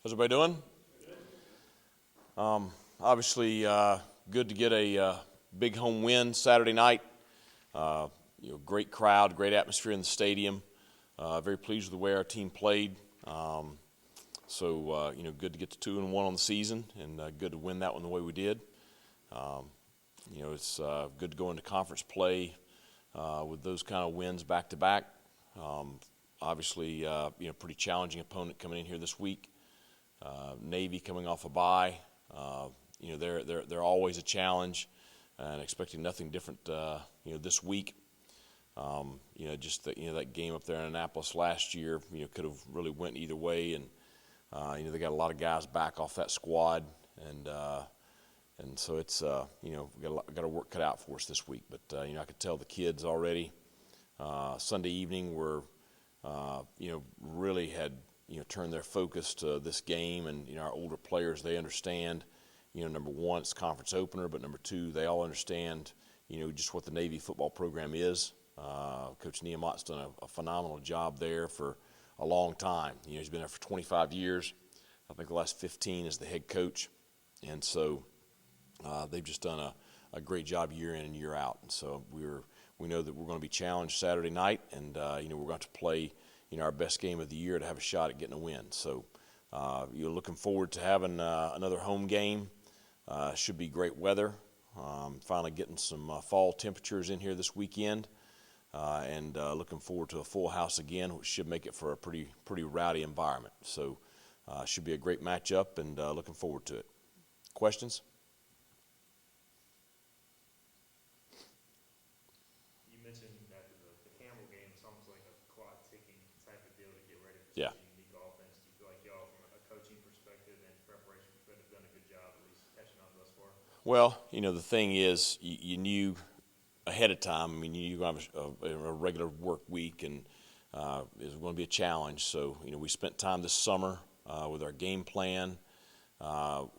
How's everybody doing? Obviously, good to get a big home win Saturday night. Great crowd, great atmosphere in the stadium. Very pleased with the way our team played. Good to get to 2-1 on the season, and good to win that one the way we did. It's good to go into conference play with those kind of wins back to back. Obviously, pretty challenging opponent coming in here this week. Navy coming off a bye, they're always a challenge, and expecting nothing different, this week. That game up there in Annapolis last year, could have really went either way, and they got a lot of guys back off that squad, and so it's we got a work cut out for us this week. But I could tell the kids already Sunday evening were really had turn their focus to this game, and our older players, they understand, number one, it's conference opener, but number two, they all understand just what the Navy football program is. Coach Niamat's done a phenomenal job there for a long time. He's been there for 25 years. I think the last 15 as the head coach, and so they've just done a great job year in and year out. And so we know that we're going to be challenged Saturday night, and we're going to play our best game of the year to have a shot at getting a win. So you're looking forward to having another home game. Should be great weather. Finally getting some fall temperatures in here this weekend, and looking forward to a full house again, which should make it for a pretty rowdy environment. So should be a great matchup, and looking forward to it. Questions? Yeah. Unique offense. Do you feel like y'all, from a coaching perspective and preparation perspective, have done a good job at least catching on thus far? Well, the thing is, you knew ahead of time. I mean, you're going to have a regular work week, and it's going to be a challenge. So, we spent time this summer with our game plan.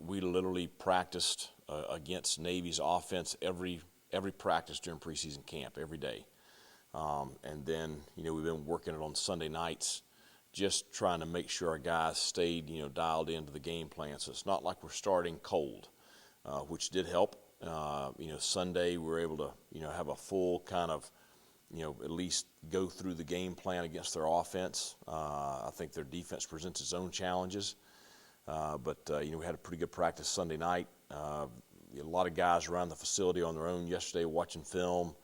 We literally practiced against Navy's offense every practice during preseason camp, every day. And then, we've been working it on Sunday nights, just trying to make sure our guys stayed, dialed into the game plan. So it's not like we're starting cold, which did help. Sunday we were able to, have a full kind of, at least go through the game plan against their offense. I think their defense presents its own challenges. But we had a pretty good practice Sunday night. A lot of guys around the facility on their own yesterday watching film.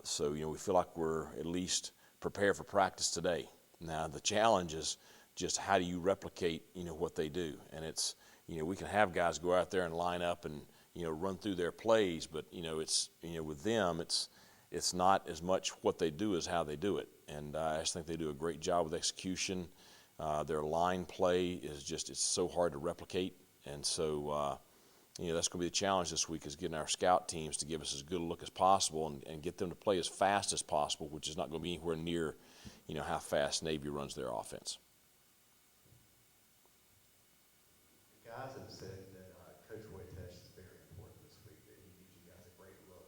So we feel like we're at least prepared for practice today. Now, the challenge is just how do you replicate, what they do. And it's, we can have guys go out there and line up and, run through their plays, but, it's, with them, it's not as much what they do as how they do it. And I just think they do a great job with execution. Their line play is it's so hard to replicate. And so, that's going to be the challenge this week, is getting our scout teams to give us as good a look as possible and get them to play as fast as possible, which is not going to be anywhere near how fast Navy runs their offense. The guys have said that Coach Waytesh is very important this week, that he gives you guys a great look.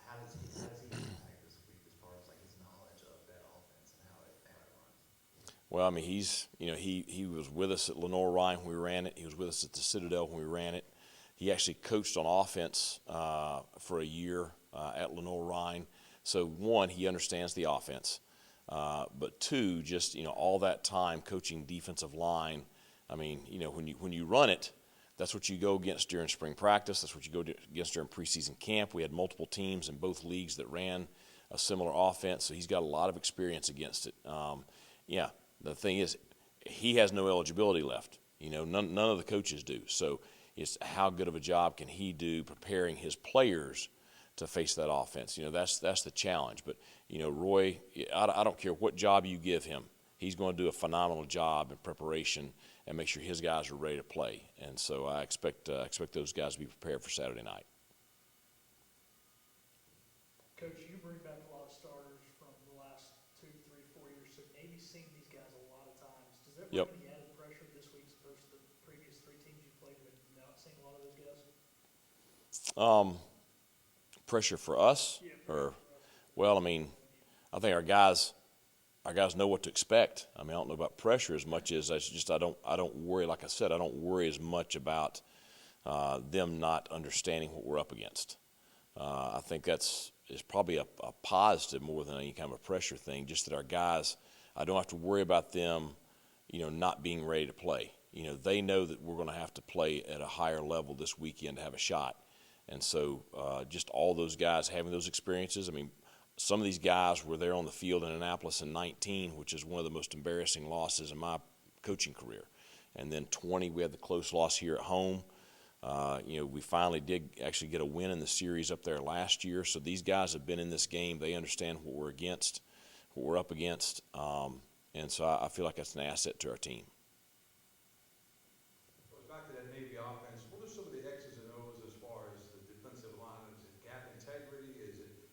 How does he impact this week as far as like his knowledge of that offense and how it runs? Well, I mean, he was with us at Lenore-Ryan when we ran it. He was with us at the Citadel when we ran it. He actually coached on offense for a year at Lenore-Ryan. So one, he understands the offense. But two, just, all that time coaching defensive line. I mean, when you run it, that's what you go against during spring practice. That's what you go against during preseason camp. We had multiple teams in both leagues that ran a similar offense, so he's got a lot of experience against it. The thing is, he has no eligibility left. None of the coaches do. So it's how good of a job can he do preparing his players to face that offense. That's the challenge. But, Roy, I don't care what job you give him. He's going to do a phenomenal job in preparation and make sure his guys are ready to play. And so I expect those guys to be prepared for Saturday night. Coach, you bring back a lot of starters from the last 2, 3, 4 years. So Navy's seen these guys a lot of times. Does that bring any added pressure this week as opposed to the previous 3 teams you played with, not seeing a lot of those guys? Pressure for us? Yeah, Well, I mean, I think our guys, our guys know what to expect. I mean, I don't know about pressure as much as I don't worry. Like I said, I don't worry as much about them not understanding what we're up against. I think is probably a positive more than any kind of a pressure thing. Just that our guys, I don't have to worry about them, not being ready to play. They know that we're going to have to play at a higher level this weekend to have a shot. And so just all those guys having those experiences. I mean, some of these guys were there on the field in Annapolis in 19, which is one of the most embarrassing losses in my coaching career. And then 20, we had the close loss here at home. We finally did actually get a win in the series up there last year. So these guys have been in this game. They understand what we're against, what we're up against. And so I feel like that's an asset to our team. Goes back to that Navy offense. What are some of the X's and O's as far as the defensive line? Is it gap integrity?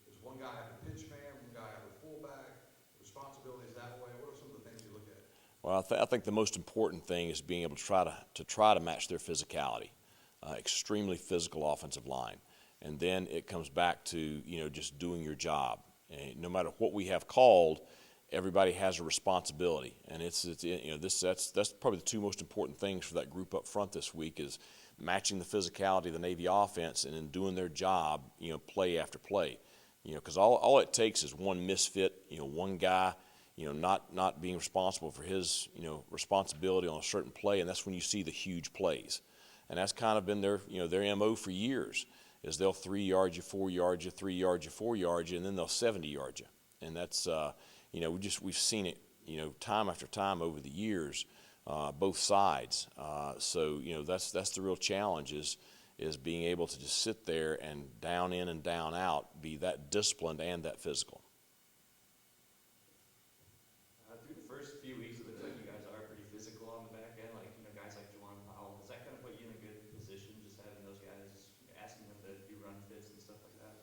Does one guy have a pitch man? One guy have a fullback? Responsibilities that way? What are some of the things you look at? Well, I think the most important thing is being able to try to match their physicality. Extremely physical offensive line, and then it comes back to just doing your job. And no matter what we have called, everybody has a responsibility, and that's probably the two most important things for that group up front this week is matching the physicality of the Navy offense and then doing their job, play after play. Because all it takes is one misfit, one guy, not being responsible for his responsibility on a certain play, and that's when you see the huge plays. And that's kind of been their MO for years, is they'll 3 yard you, 4 yard you, 3 yard you, 4 yard you, and then they'll 70 yard you. And that's we've seen it time after time over the years, both sides. So that's the real challenge is being able to just sit there and down in and down out, be that disciplined and that physical. Through the first few weeks, it looks like you guys are pretty physical on the back end. Like, guys like Juwan Powell, does that kind of put you in a good position, just having those guys asking them to do run fits and stuff like that?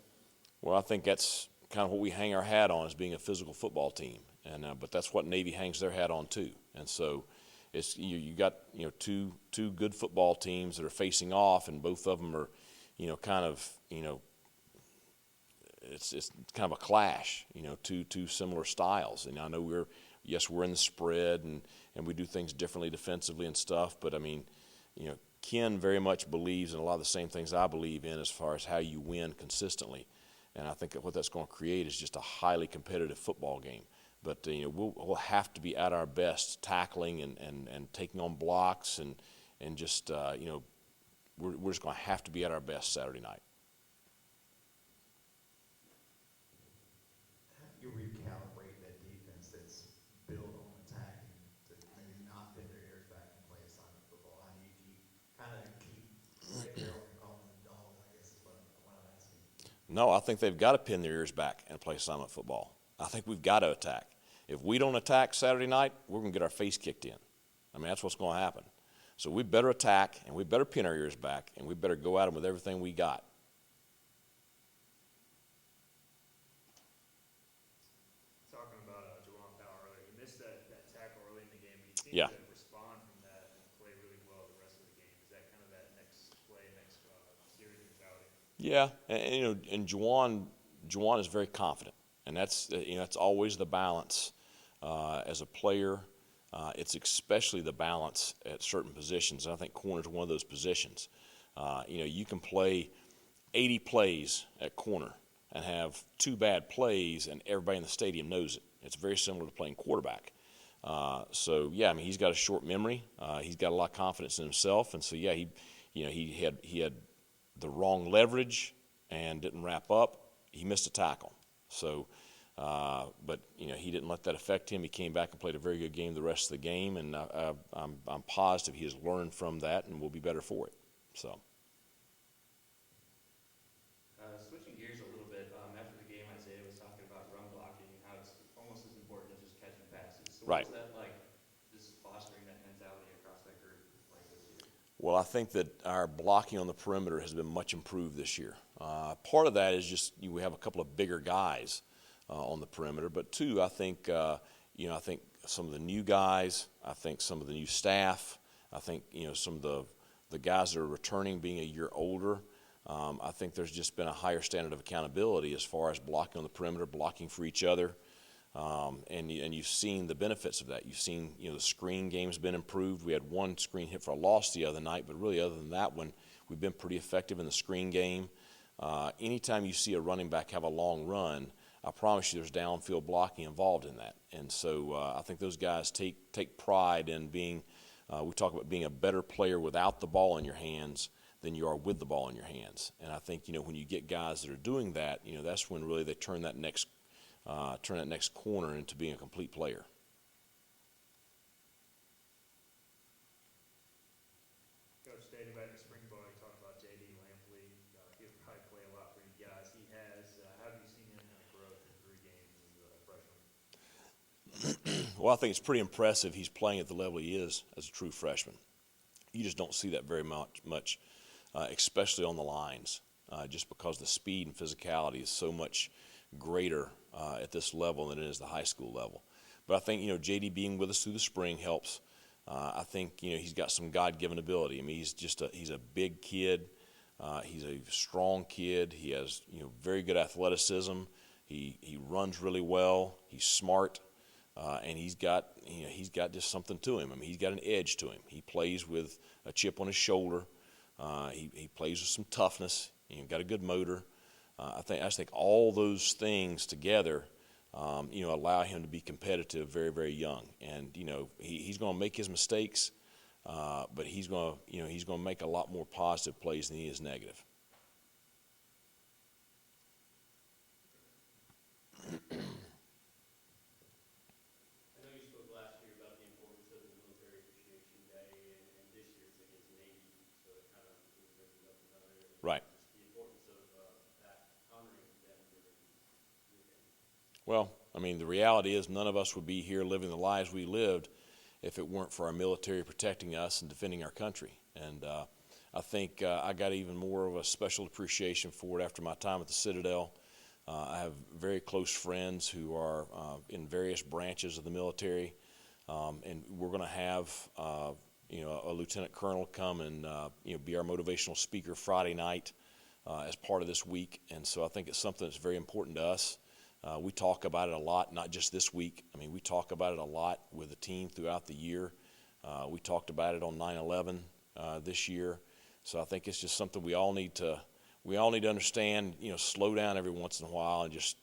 Well, I think that's kind of what we hang our hat on as being a physical football team, and but that's what Navy hangs their hat on too. And so it's you got two good football teams that are facing off, and both of them are it's kind of a clash, two similar styles. And I know we're in the spread and we do things differently defensively and stuff, but I mean, Ken very much believes in a lot of the same things I believe in as far as how you win consistently. And I think that what that's going to create is just a highly competitive football game. But we'll have to be at our best tackling and taking on blocks and just we're just going to have to be at our best Saturday night. How do you recalibrate that defense that's built on attacking to maybe not bend their ears back and play assignment football? How do you kind of keep calling them dogs, I guess is what I'm asking. No, I think they've got to pin their ears back and play assignment football. I think we've got to attack. If we don't attack Saturday night, we're going to get our face kicked in. I mean, that's what's going to happen. So we better attack, and we better pin our ears back, and we better go at them with everything we got. Talking about Juwan Powell earlier, he missed that tackle early in the game, but he seemed Yeah. to respond from that and play really well the rest of the game. Is that kind of that next play, next series mentality? Yeah, and Juwan is very confident, and that's that's always the balance as a player. It's especially the balance at certain positions, and I think corner is one of those positions. You can play 80 plays at corner and have 2 bad plays, and everybody in the stadium knows it. It's very similar to playing quarterback. So yeah, I mean, he's got a short memory. He's got a lot of confidence in himself, and so yeah, he had the wrong leverage and didn't wrap up. He missed a tackle. So, but he didn't let that affect him. He came back and played a very good game the rest of the game, and I'm positive he has learned from that and will be better for it. So. Switching gears a little bit, after the game, Isaiah was talking about run blocking and how it's almost as important as just catching passes. So Right. what's that like, just fostering that mentality across that group like this year? Well, I think that our blocking on the perimeter has been much improved this year. Part of that is just we have a couple of bigger guys on the perimeter, but two, I think I think some of the new guys, I think some of the new staff, I think some of the guys that are returning being a year older. I think there's just been a higher standard of accountability as far as blocking on the perimeter, blocking for each other. And you've seen the benefits of that. You've seen, the screen game's been improved. We had one screen hit for a loss the other night, but really other than that one, we've been pretty effective in the screen game. Anytime you see a running back have a long run, I promise you there's downfield blocking involved in that. And so I think those guys take pride in being, we talk about being a better player without the ball in your hands than you are with the ball in your hands. And I think, when you get guys that are doing that, that's when really they turn that next corner into being a complete player. Coach, dating back to spring ball, you talked about J.D. Lampley. He'll probably play a lot for you guys. He has. How have you seen him kind of grow through 3 games as a freshman? Well, I think it's pretty impressive he's playing at the level he is as a true freshman. You just don't see that very much, especially on the lines, just because the speed and physicality is so much greater at this level than it is the high school level. But I think, J.D. being with us through the spring helps. I think, he's got some God-given ability. I mean, he's a big kid. He's a strong kid. He has, very good athleticism. He runs really well. He's smart. And he's got just something to him. I mean, he's got an edge to him. He plays with a chip on his shoulder. He plays with some toughness. Got a good motor. I just think all those things together, allow him to be competitive very, very young. And he's going to make his mistakes, but he's going to make a lot more positive plays than he is negative. I know you spoke last year about the importance of the Military Appreciation Day, and this year's against Navy, so it kind of opens up another. Right. Just the importance of that honoring them during your game. Well, I mean, the reality is none of us would be here living the lives we lived if it weren't for our military protecting us and defending our country. And I think I got even more of a special appreciation for it after my time at the Citadel. I have very close friends who are in various branches of the military, and we're going to have a lieutenant colonel come and be our motivational speaker Friday night as part of this week. And so I think it's something that's very important to us. We talk about it a lot, not just this week. I mean, we talk about it a lot with the team throughout the year. We talked about it on 9/11 this year. So I think it's just something we all need to understand. Slow down every once in a while and just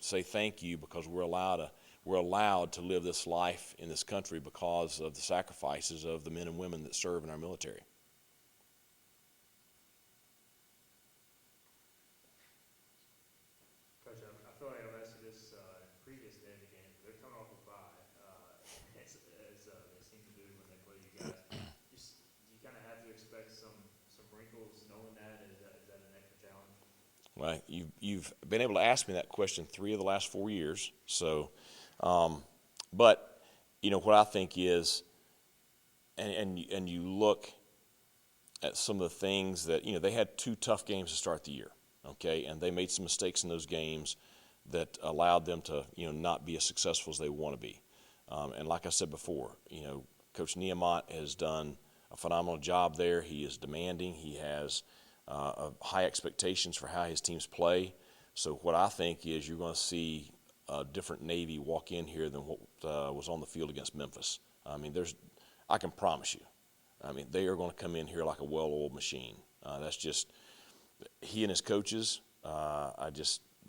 say thank you, because we're allowed to live this life in this country because of the sacrifices of the men and women that serve in our military. Coach, I feel like I've asked you this in previous day of the game. They're coming off a bye, as they seem to do when they play you guys. Do you kind of have to expect some wrinkles knowing that? Is that an extra challenge? Well, you've been able to ask me that question 3 of the last 4 years. So, but what I think is, and you look at some of the things that they had 2 tough games to start the year, okay, and they made some mistakes in those games that allowed them to not be as successful as they want to be. And like I said before, Coach Niemot has done a phenomenal job there. He is demanding. He has high expectations for how his teams play. So what I think is you're going to see a different Navy walk in here than what was on the field against Memphis. I mean, I can promise you. I mean, they are going to come in here like a well-oiled machine. That's just he and his coaches.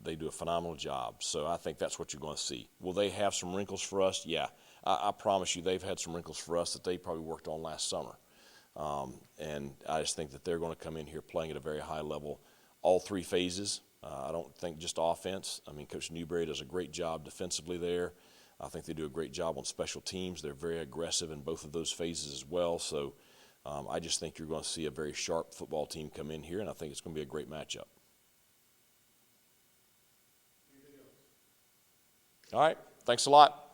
They do a phenomenal job. So I think that's what you're going to see. Will they have some wrinkles for us? Yeah, I promise you, they've had some wrinkles for us that they probably worked on last summer. And I just think that they're going to come in here playing at a very high level, all 3 phases. I don't think just offense. I mean, Coach Newberry does a great job defensively there. I think they do a great job on special teams. They're very aggressive in both of those phases as well. So I just think you're going to see a very sharp football team come in here, and I think it's going to be a great matchup. All right. Thanks a lot.